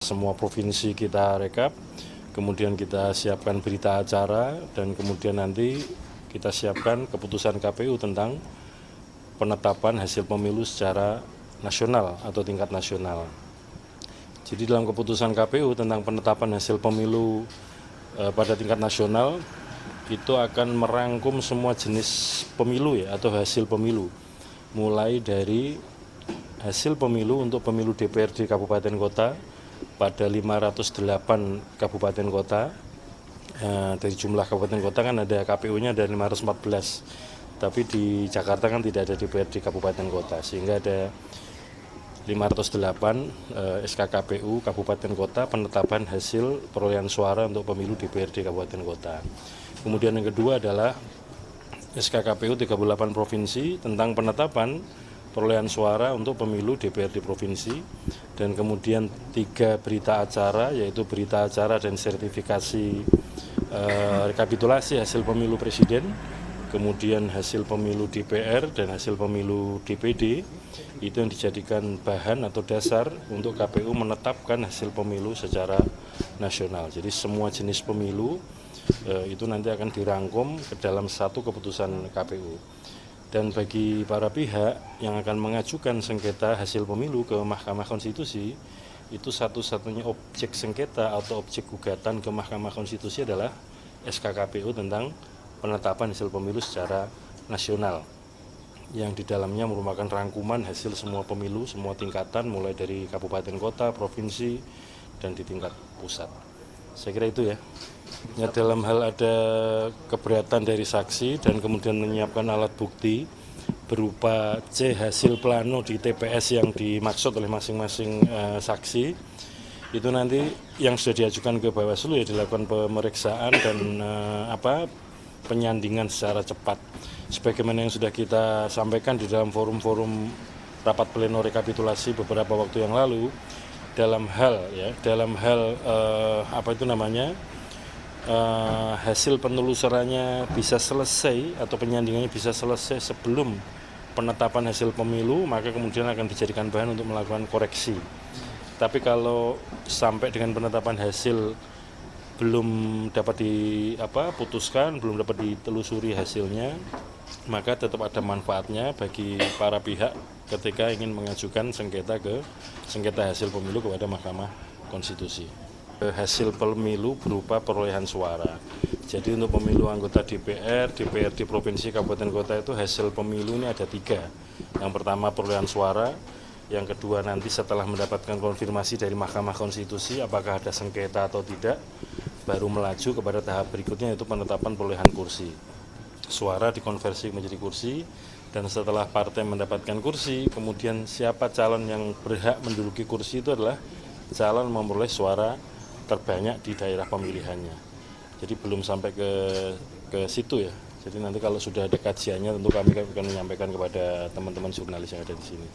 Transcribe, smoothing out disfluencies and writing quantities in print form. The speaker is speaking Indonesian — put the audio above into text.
semua provinsi kita rekap, kemudian kita siapkan berita acara, dan kemudian nanti kita siapkan keputusan KPU tentang penetapan hasil pemilu secara nasional atau tingkat nasional. Jadi dalam keputusan KPU tentang penetapan hasil pemilu pada tingkat nasional itu akan merangkum semua jenis pemilu ya, atau hasil pemilu, mulai dari hasil pemilu untuk pemilu DPRD kabupaten kota pada 508 kabupaten kota. Dari jumlah kabupaten kota kan ada KPU-nya ada 514, tapi di Jakarta kan tidak ada DPRD kabupaten kota, sehingga ada 508 SK KPU kabupaten kota penetapan hasil perolehan suara untuk pemilu DPRD kabupaten kota. Kemudian yang kedua adalah SK KPU 38 provinsi tentang penetapan perolehan suara untuk pemilu DPRD provinsi, dan kemudian 3 berita acara, yaitu berita acara dan sertifikasi rekapitulasi hasil pemilu presiden, kemudian hasil pemilu DPR dan hasil pemilu DPD, itu yang dijadikan bahan atau dasar untuk KPU menetapkan hasil pemilu secara nasional. Jadi semua jenis pemilu itu nanti akan dirangkum ke dalam satu keputusan KPU. Dan bagi para pihak yang akan mengajukan sengketa hasil pemilu ke Mahkamah Konstitusi, itu satu-satunya objek sengketa atau objek gugatan ke Mahkamah Konstitusi adalah SK KPU tentang penetapan hasil pemilu secara nasional, yang di dalamnya merupakan rangkuman hasil semua pemilu, semua tingkatan, mulai dari kabupaten kota, provinsi, dan di tingkat pusat. Saya kira itu ya. Dalam hal ada keberatan dari saksi dan kemudian menyiapkan alat bukti berupa C hasil plano di TPS yang dimaksud oleh masing-masing saksi, itu nanti yang sudah diajukan ke Bawaslu ya dilakukan pemeriksaan dan penyandingan secara cepat. Sebagaimana yang sudah kita sampaikan di dalam forum-forum rapat pleno rekapitulasi beberapa waktu yang lalu, dalam hal hasil penelusurannya bisa selesai atau penyandingannya bisa selesai sebelum penetapan hasil pemilu, maka kemudian akan dijadikan bahan untuk melakukan koreksi. Tapi kalau sampai dengan penetapan hasil belum dapat diputuskan, belum dapat ditelusuri hasilnya, maka tetap ada manfaatnya bagi para pihak ketika ingin mengajukan sengketa hasil pemilu kepada Mahkamah Konstitusi. Hasil pemilu berupa perolehan suara. Jadi untuk pemilu anggota DPR, DPRD provinsi, kabupaten kota itu hasil pemilu ini ada 3. Yang pertama perolehan suara, yang kedua nanti setelah mendapatkan konfirmasi dari Mahkamah Konstitusi apakah ada sengketa atau tidak, baru melaju kepada tahap berikutnya, yaitu penetapan perolehan kursi. Suara dikonversi menjadi kursi, dan setelah partai mendapatkan kursi, kemudian siapa calon yang berhak menduduki kursi itu adalah calon memperoleh suara terbanyak di daerah pemilihannya. Jadi belum sampai ke situ ya. Jadi nanti kalau sudah ada kajiannya tentu kami akan menyampaikan kepada teman-teman jurnalis yang ada di sini.